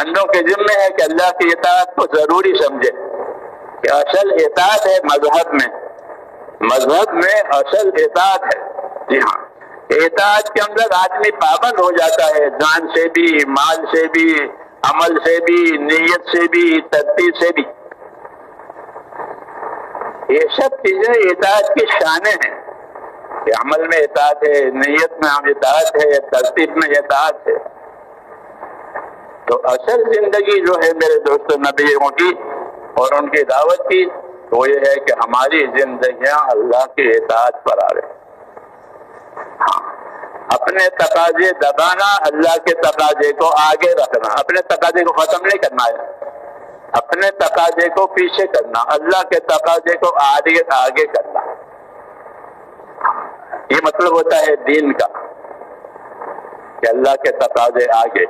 بندوں کے ذمے ہے کہ اللہ کی اطاعت کو ضروری سمجھے کہ اصل اطاعت ہے مذہب میں اصل اطاعت ہے. جی ہاں، اطاعت کے اندر آدمی پابند ہو جاتا ہے، جان سے بھی، مال سے بھی، عمل سے بھی، نیت سے بھی، ترتیب سے بھی. یہ سب چیزیں اطاعت کی شانیں ہیں کہ عمل میں اطاعت ہے، نیت میں اطاعت ہے، ترتیب میں اطاعت ہے. تو اصل زندگی جو ہے میرے دوستوں نبیوں کی اور ان کی دعوت کی، وہ یہ ہے کہ ہماری زندگیاں اللہ کی اطاعت پر آ رہے. ہاں، اپنے تقاضے دبانا، اللہ کے تقاضے کو آگے رکھنا. اپنے تقاضے کو ختم نہیں کرنا ہے، اپنے تقاضے کو پیچھے کرنا، اللہ کے تقاضے کو آگے کرنا. یہ مطلب ہوتا ہے دین کا کہ اللہ کے تقاضے آگے.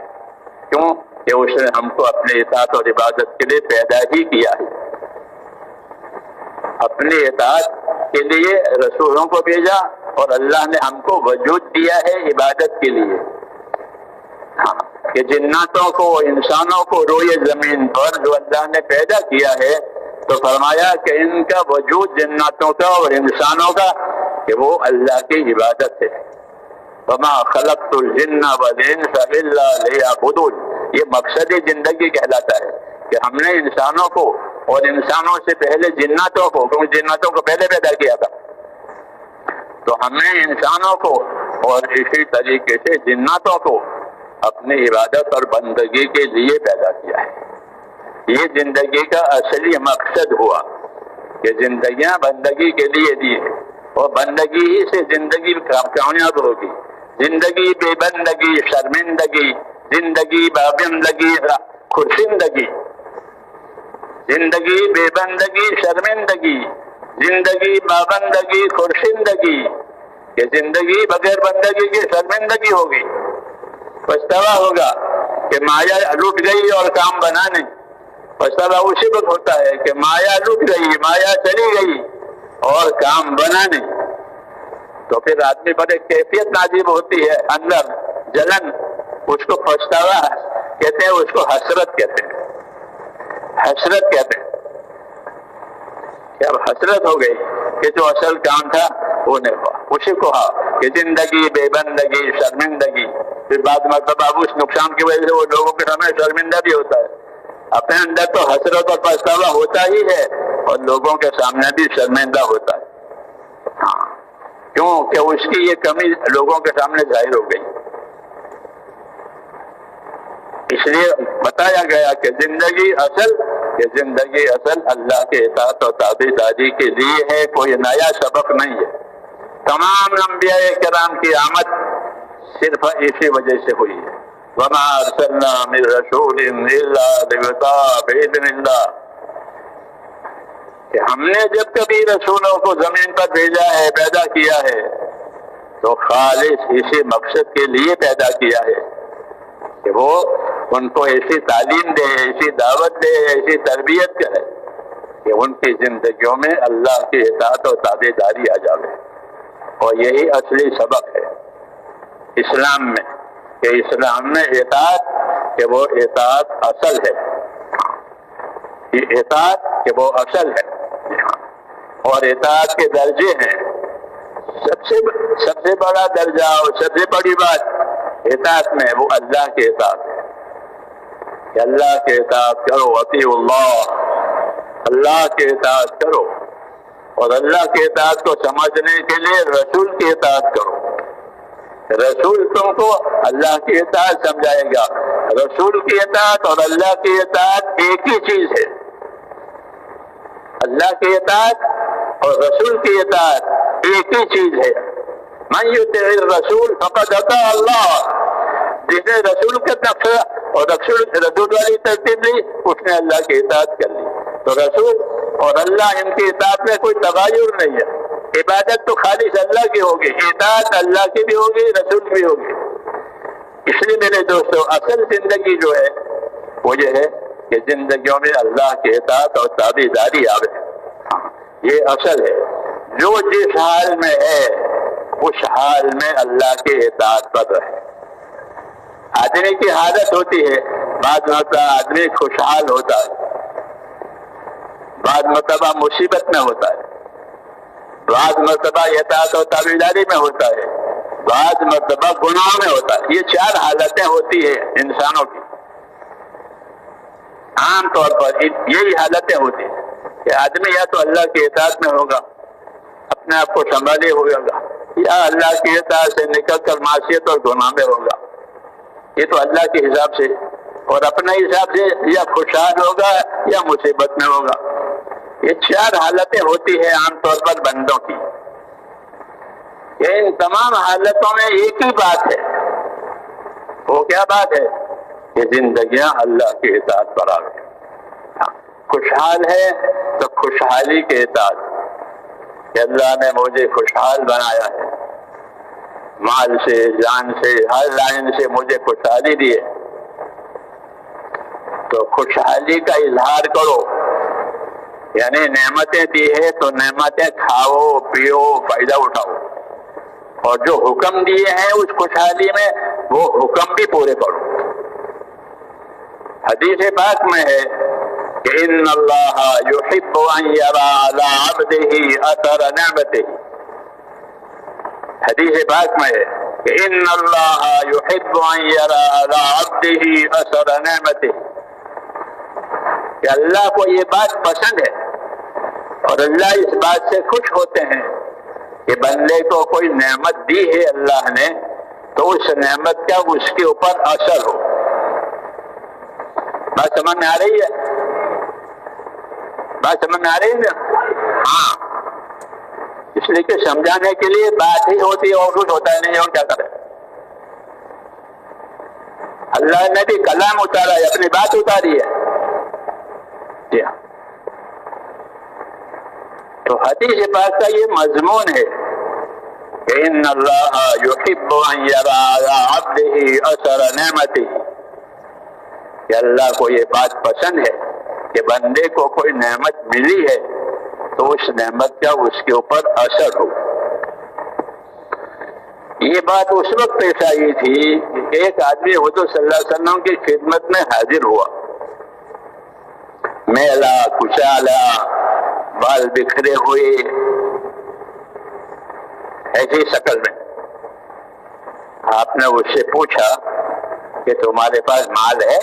کیوں کہ اس نے ہم کو اپنی اطاعت اور عبادت کے لیے پیدا ہی کیا ہے. اپنی اطاعت کے لیے رسولوں کو بھیجا اور اللہ نے ہم کو وجود دیا ہے عبادت کے لیے. ہاں، کہ جناتوں کو، انسانوں کو روئے زمین پر جو اللہ نے پیدا کیا ہے، تو فرمایا کہ ان کا وجود، جناتوں کا اور انسانوں کا، کہ وہ اللہ کی عبادت ہے. وما خلقت الجن والانس الا ليعبدون. یہ مقصد زندگی کہلاتا ہے کہ ہم نے انسانوں کو اور انسانوں سے پہلے جناتوں کو، کیونکہ جناتوں کو پہلے پیدا کیا تھا، تو ہم نے انسانوں کو اور اسی طریقے سے جناتوں کو اپنی عبادت اور بندگی کے لیے پیدا کیا ہے. یہ زندگی کا اصلی مقصد ہوا کہ زندگیاں بندگی کے لیے دی ہے، اور بندگی ہی سے زندگی کامیاب ہوگی. زندگی بے بندگی شرمندگی، زندگی بابندگی خرسندگی، زندگی بے بندگی شرمندگی، زندگی بابندگی خرسندگی. کہ زندگی بغیر بندگی کی شرمندگی ہوگی، پچھتاوا ہوگا کہ مایا لٹ گئی اور کام بنا نہیں. پچھتاوا اسی وقت ہوتا ہے کہ مایا لٹ گئی، مایا چلی گئی اور کام بنا نہیں. تو پھر آدمی پر ایک کیفیت نازل ہوتی ہے اندر، جلن. اس کو پچھتاوا کہتے ہیں، اس کو حسرت کہتے ہیں. حسرت کہتے ہیں کہ اب حسرت ہو گئی کہ جو اصل کام تھا وہ نہیں ہوا. اسی کو کہ زندگی بے بندگی شرمندگی. پھر بعد مرتبہ اب اس نقصان کی وجہ سے وہ لوگوں کے سامنے شرمندہ بھی ہوتا ہے. اپنے اندر تو حسرت اور پچھتاوا ہوتا ہی ہے اور لوگوں کے سامنے بھی شرمندہ ہوتا ہے. ہاں، کیوں کہ اس کی یہ کمی لوگوں کے سامنے ظاہر ہو گئی. اس لیے بتایا گیا کہ زندگی اصل اللہ کے اطاعت اور تابعداری کے لیے ہے، کوئی نیا سبق نہیں ہے. تمام انبیاء کرام کی آمد صرف اسی وجہ سے ہوئی ہے. وما ارسلنا من رسول الا ليطاع باذن اللہ. کہ ہم نے جب کبھی رسولوں کو زمین پر بھیجا ہے، پیدا کیا ہے، تو خالص اسی مقصد کے لیے پیدا کیا ہے کہ وہ ان کو ایسی تعلیم دے، ایسی دعوت دے، ایسی تربیت کرے کہ ان کی زندگیوں میں اللہ کی اطاعت اور تابعداری آ جائے. اور یہی اصلی سبق ہے اسلام میں، کہ اسلام میں اطاعت، کہ وہ اطاعت اصل ہے. یہ اطاعت کہ وہ اصل ہے. اور اطاعت کے درجے ہیں. سب سے بڑا درجہ اور سب سے بڑی بات اطاعت میں وہ اللہ کے اطاعت ہے کہ اللہ کے اطاعت کرو. اطیعوا اللہ، اللہ کے اطاعت کرو. اور اللہ کے اطاعت کو سمجھنے کے لیے رسول کی اطاعت کرو. رسول تم کو اللہ کی اطاعت سمجھائے گا. رسول کی اطاعت اور اللہ کی اطاعت ایک ہی چیز ہے. اللہ کی اطاعت اور رسول کی اطاعت ایک ہی چیز ہے. من یطع الرسول فقد اطاع اللہ. جس نے رسول کا نقشہ اور رسول والی ترتیب لی، اس نے اللہ کی اطاعت کر لی. تو رسول اور اللہ، ان کی اطاعت میں کوئی تغیر نہیں ہے. عبادت تو خالص اللہ کی ہوگی، اطاعت اللہ کی بھی ہوگی، رسول بھی ہوگی. اس لیے میرے دوستو، اصل زندگی جو ہے وہ یہ ہے کہ زندگیوں میں اللہ کی اطاعت اور تابعداری آوے. یہ اصل ہے. جو جس حال میں ہے اس حال میں اللہ کے اطاعت پر رہے. آدمی کی عادت ہوتی ہے بعض مرتبہ آدمی خوشحال ہوتا ہے، بعض مرتبہ مصیبت میں ہوتا ہے، بعض مرتبہ اطاعت و تابعداری میں ہوتا ہے، بعض مرتبہ گناہ میں ہوتا ہے۔ یہ 4 حالتیں ہوتی ہیں انسانوں کی، عام طور پر یہی حالتیں ہوتی ہیں کہ آدمی یا تو اللہ کی اطاعت میں ہوگا، اپنے آپ کو سنبھالے ہوگا، یا اللہ کی اطاعت سے نکل کر معصیت اور گناہ میں ہوگا۔ یہ تو اللہ کے حساب سے، اور اپنے حساب سے یا خوشحال ہوگا یا مصیبت میں ہوگا۔ یہ 4 حالتیں ہوتی ہیں عام طور پر بندوں کی۔ ان تمام حالتوں میں ایک ہی بات ہے، وہ کیا بات ہے؟ کہ زندگیاں اللہ کی اطاعت پر آ گئی۔ خوشحال ہے تو خوشحالی کے اطاعت، کہ اللہ نے مجھے خوشحال بنایا ہے، مال سے، جان سے، ہر لائن سے مجھے خوشحالی دی ہے، تو خوشحالی کا اظہار کرو، یعنی نعمتیں دی ہے تو نعمتیں کھاؤ، پیو، فائدہ اٹھاؤ، اور جو حکم دیے ہیں اس خوشحالی میں وہ حکم بھی پورے کرو۔ حدیث پاک میں ہے کہ ان اللہ یحب ان یری علی عبدہ اثر نعمتہ، حدیث پاک میں ہے کہ ان اللہ یحب ان یری علی عبدہ اثر نعمتہ، کہ اللہ کو یہ بات پسند ہے اور اللہ اس بات سے خوش ہوتے ہیں کہ بندے کو کوئی نعمت دی ہے اللہ نے تو اس نعمت کا اس کے اوپر اثر ہو۔ بات سمجھ میں آ رہی ہے؟ بات سمجھ میں آ رہی ہے؟ ہاں، اس لیے کہ سمجھانے کے لیے بات ہی ہوتی ہے اور کچھ ہوتا ہے نہیں، اور کیا کرے؟ اللہ نے بھی کلام اتارا ہے، اپنی بات اتاری ہے۔ جی ہاں، تو حدیث پاک کا یہ مضمون ہے کہ ان اللہ یحب ان یری علی عبدہ اثر نعمتہ، کہ اللہ کو یہ بات پسند ہے کہ بندے کو کوئی نعمت ملی ہے تو اس نعمت کا اس کے اوپر اثر ہو۔ یہ بات اس وقت پیش آئی تھی کہ ایک آدمی حضور صلی اللہ علیہ وسلم کی خدمت میں حاضر ہوا، میلا کچالا، بال بکھرے ہوئے، ایسی شکل میں۔ آپ نے اس سے پوچھا کہ تمہارے پاس مال ہے؟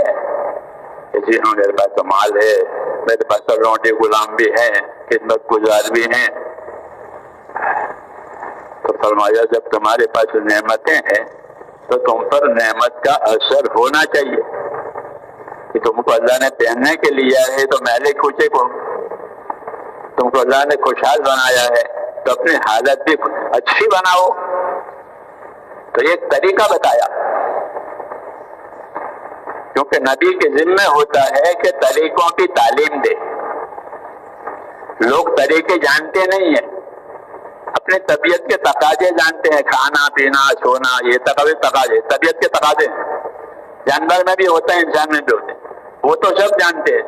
کہ جی ہاں میرے پاس تو مال ہے، میرے پاس تو لونڈے غلام بھی ہیں، خدمت گزار بھی ہیں۔ تو فرمایا جب تمہارے پاس نعمتیں ہیں تو تم پر نعمت کا اثر ہونا چاہیے، کہ تم کو اللہ نے پہننے کے لیا ہے تو میلے کوچے کو، تم کو اللہ نے خوشحال بنایا ہے تو اپنی حالت بھی اچھی بناؤ۔ تو ایک طریقہ بتایا، کیونکہ نبی کے ذمہ ہوتا ہے کہ طریقوں کی تعلیم دے۔ لوگ طریقے جانتے نہیں ہیں، اپنے طبیعت کے تقاضے جانتے ہیں، کھانا پینا سونا، یہ تقاضے طبیعت کے تقاضے ہیں، جانور میں بھی ہوتا ہے، انسان میں بھی ہوتے ہیں، وہ تو سب جانتے ہیں،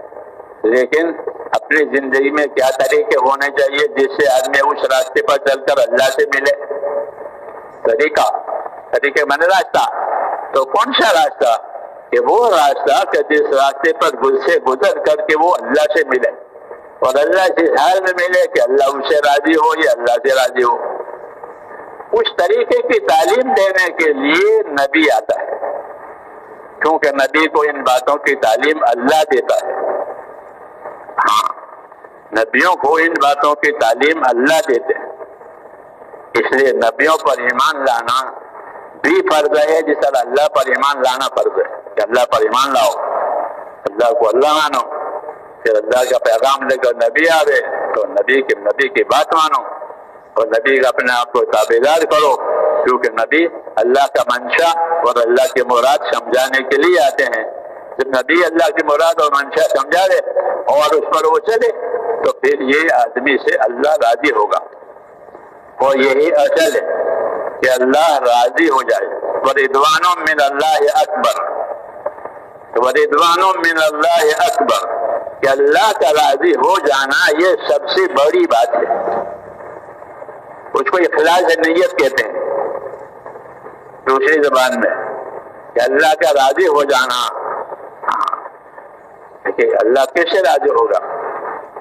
لیکن اپنی زندگی میں کیا طریقے ہونے چاہیے جس سے آدمی اس راستے پر چل کر اللہ سے ملے؟ طریقے من راستہ، تو کون سا راستہ؟ کہ وہ راستہ کہ جس راستے پر گزر کر کے وہ اللہ سے ملے، اور اللہ سے حال میں ملے کہ اللہ اس سے راضی ہو یا اللہ سے راضی ہو۔ اس طریقے کی تعلیم دینے کے لیے نبی آتا ہے، کیونکہ نبی کو ان باتوں کی تعلیم اللہ دیتا ہے۔ ہاں، نبیوں کو ان باتوں کی تعلیم اللہ دیتے ہیں، اس لیے نبیوں پر ایمان لانا بھی فرض ہے جس طرح اللہ پر ایمان لانا فرض ہے، کہ اللہ پر ایمان لاؤ، اللہ کو اللہ مانو، پھر اللہ کا پیغام لے کر نبی آوے تو نبی کی بات مانو، اور نبی کا اپنے آپ کو تابعدار کرو، کیونکہ نبی اللہ کا منشا اور اللہ کی مراد سمجھانے کے لیے آتے ہیں۔ جب نبی اللہ کی مراد اور منشا سمجھا دے اور اس پر وہ چلے تو پھر یہ آدمی سے اللہ راضی ہوگا، اور یہی اصل ہے کہ اللہ راضی ہو جائے۔ وَرِضْوَانٌ مِّنَ اللَّهِ أَكْبَرُ، وَرِضْوَانٌ مِّنَ اللَّهِ أَكْبَرُ، کہ اللہ کا راضی ہو جانا یہ سب سے بڑی بات ہے۔ اس کو اخلاص نیت کہتے ہیں دوسری زبان میں، کہ اللہ کا راضی ہو جانا کہ اللہ کیسے راضی ہوگا؟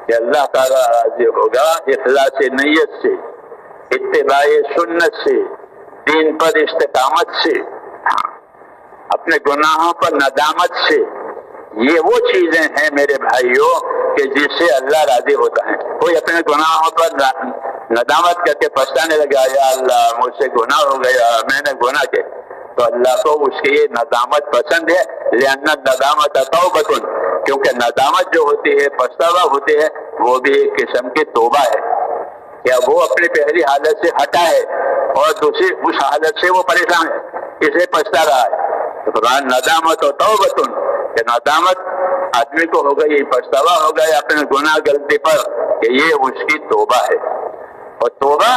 کہ اللہ تعالیٰ راضی ہوگا اخلاص نیت سے، اتباع سنت سے، دین پر استقامت سے، اپنے گناہوں پر ندامت سے۔ یہ وہ چیزیں ہیں میرے بھائیوں کہ جس سے اللہ راضی ہوتا ہے۔ کوئی اپنے گناہوں پر ندامت کر کے پچھتانے لگا، یا اللہ مجھ سے گناہ ہو گیا، میں نے گناہ کیا، تو اللہ کو اس کی ندامت پسند ہے، لأن الندامت توبۃ، کیونکہ ندامت جو ہوتی ہے، پچھتاوا ہوتی ہے، وہ بھی ایک قسم کی توبہ ہے۔ کیا وہ اپنی پہلی حالت سے ہٹا ہے اور دوسری اس حالت سے وہ پریشان ہے، اسے پچھتا رہا ہے۔ قرآن ندامت و توبۃ، کہ ندامت آدمی کو ہو گئی، پچھتاوا ہو گیا اپنے گناہ غلطی پر، کہ یہ اس کی توبہ ہے۔ اور توبہ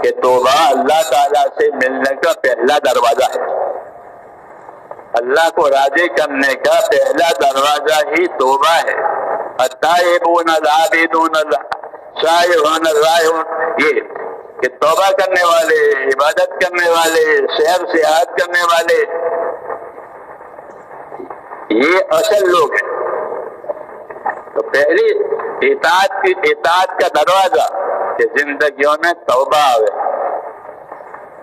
کہ توبہ اللہ تعالیٰ سے ملنے کا پہلا دروازہ ہے، اللہ کو راضی کرنے کا پہلا دروازہ ہی توبہ ہے۔ التائبون العابدون السائحون الراحون، یہ کہ توبہ کرنے والے، عبادت کرنے والے، سیر سیاحت کرنے والے، یہ اصل لوگ ہیں۔ تو پہلی اطاعت کا دروازہ کہ زندگیوں میں توبہ آئے،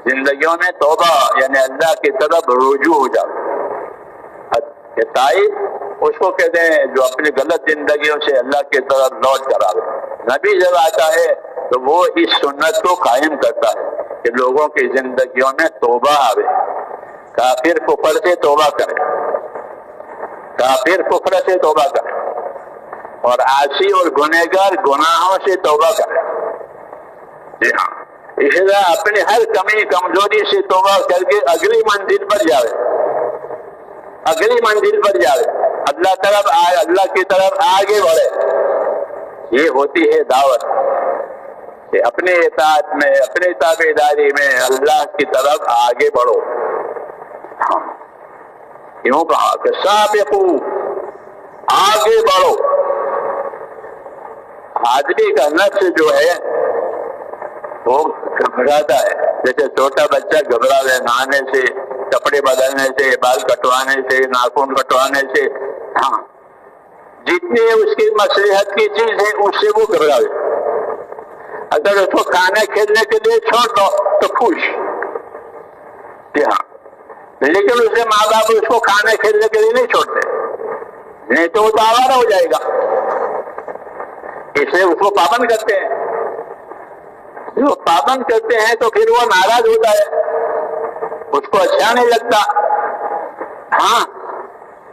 زندگیوں میں توبہ یعنی اللہ کی طرف رجوع ہو جاؤ۔ اطاعت اس کو کہتے ہیں جو اپنی غلط زندگیوں سے اللہ کی طرف لوٹ کر آئے۔ نبی جب آتا ہے تو وہ اس سنت کو قائم کرتا ہے کہ لوگوں کی زندگیوں میں توبہ آئے، کافر کفر سے توبہ کرے، کافر کفر سے توبہ کرے، اور عاصی اور گنہگار گناہوں سے توبہ کرے۔ جی ہاں، اس طرح اپنی ہر کمی کمزوری سے توبہ کر کے اگلی منزل پر جاوے، اگلی منزل پر جاوے، اللہ کی طرف آگے بڑھے۔ یہ ہوتی ہے دعوت کہ اپنے اطاعت میں، اپنے تابعداری میں اللہ کی طرف آگے بڑھو۔ ہاں، یوں کہا کہ سابقو، آگے بڑھو۔ آدمی کا نفس جو ہے وہ گھبراتا ہے، جیسے چھوٹا بچہ گھبرا ہے نہانے سے، کپڑے بدلنے سے، بال کٹوانے سے، ناخن کٹوانے سے۔ ہاں، جتنی اس کی مصلحت کی چیز ہے اس سے وہ گھبراوے۔ اگر اس کو کھانا کھیلنے کے لیے چھوڑ دو تو خوش، جی ہاں، لیکن اسے ماں باپ اس کو کھانا کھیلنے کے لیے نہیں چھوڑتے، نہیں تو وہ تو آوارہ ہو جائے گا، اس لیے اس کو پابند کرتے ہیں۔ جو پابند کرتے ہیں تو پھر وہ ناراض ہوتا ہے، اس کو اچھا نہیں لگتا۔ ہاں،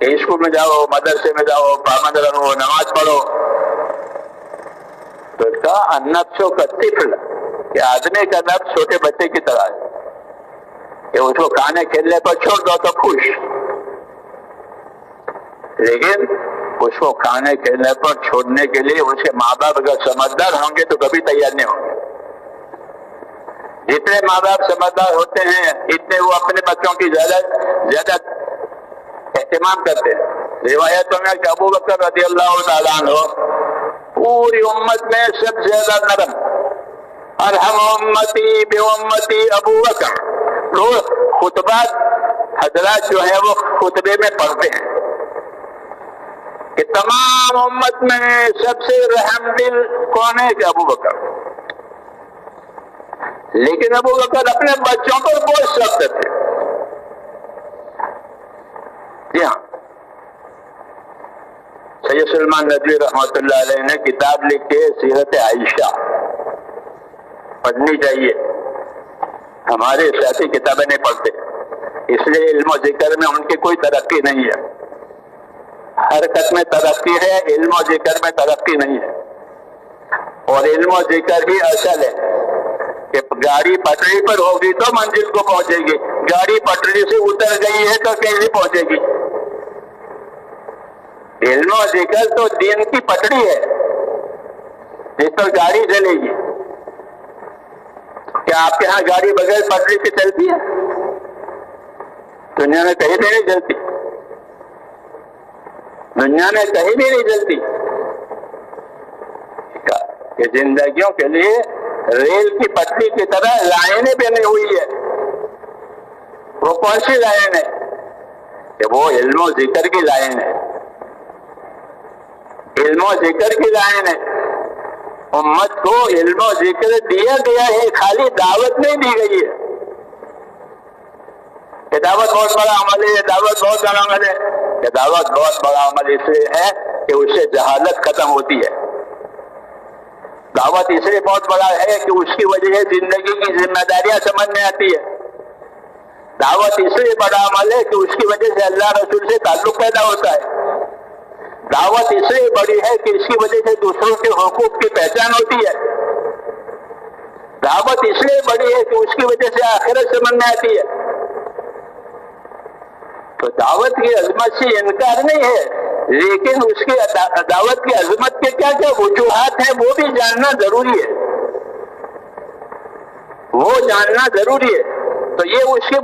اسکول میں جاؤ، مدرسے میں جاؤ، پابند رہو، نماز پڑھو۔ تو اس کا النفس کالطفل، کہ آدمی کا نفس چھوٹے بچے کی طرح ہے کہ اس کو کھانے کھیلنے پر چھوڑ دو تو خوش، لیکن اس کو کھانے کھیلنے پر چھوڑنے کے لیے اس کے ماں باپ اگر سمجھدار ہوں گے تو کبھی تیار نہیں ہوں گے۔ جتنے ماں باپ سمجھدار ہوتے ہیں اتنے وہ اپنے بچوں کی زیادہ اہتمام کرتے ہیں۔ روایتوں میں کہ ابو بکر رضی اللہ تعالیٰ عنہ پوری امت میں سب سے زیادہ نرم، ارحم امتی بے امتی ابو بکر۔ روز خطبات حضرات جو ہیں وہ خطبے میں پڑھتے ہیں کہ تمام امت میں سب سے رحم دل کون ہے؟ کہ ابو بکر۔ لیکن ابو بکر اپنے بچوں پر بوجھ رکھتے تھے۔ جی ہاں، سید سلمان ندوی رحمۃ اللہ علیہ نے کتاب لکھی ہے سیرت عائشہ، پڑھنی چاہیے۔ ہمارے سیاسی کتابیں نہیں پڑھتے، اس لیے علم و ذکر میں ان کی کوئی ترقی نہیں ہے۔ حرکت میں ترقی ہے، علم و ذکر میں ترقی نہیں ہے۔ اور علم و ذکر ہی اصل ہے کہ گاڑی پٹری پر ہوگی تو منزل کو پہنچے گی، گاڑی پٹری سے اتر گئی ہے تو کیسے پہنچے گی؟ علم و ذکر تو دین کی پٹری ہے جس پر گاڑی چلے گی۔ کیا آپ کے ہاں گاڑی بغیر پٹری سے چلتی ہے؟ دنیا میں کہیں بھی نہیں چلتی، دنیا میں کہیں بھی نہیں چلتی۔ کہ زندگیوں کے لیے ریل کی پٹری کی طرح لائنیں بنی ہوئی ہے۔ وہ کون سی لائن ہے؟ کہ وہ علم و ذکر کی لائن ہے۔ علم و ذکر کی لائن ہے. امت کو علم و ذکر دیا گیا ہے، خالی دعوت نہیں دی گئی ہے. یہ دعوت بہت بڑا عمل ہے، یہ دعوت بہت بڑا عمل ہے. یہ دعوت بہت بڑا عمل اس لیے ہے کہ اس سے جہالت ختم ہوتی ہے. دعوت اس لیے بہت بڑا ہے کہ اس کی وجہ سے زندگی کی ذمہ داریاں سمجھ میں آتی ہے. دعوت اس لیے بڑا عمل ہے کہ اس کی وجہ سے اللہ رسول سے تعلق پیدا ہوتا ہے. دعوت اس لیے بڑی ہے کہ اس کی وجہ سے دوسروں کے حقوق کی پہچان ہوتی ہے. دعوت اس لیے بڑی ہے کہ اس کی وجہ سے آخرت سمجھ میں آتی ہے. تو دعوت کی عظمت سے انکار نہیں ہے، لیکن اس کی دعوت کی عظمت کے کیا کیا وجوہات ہیں وہ بھی جاننا ضروری ہے. وہ جاننا ضروری ہے. تو یہ اس کے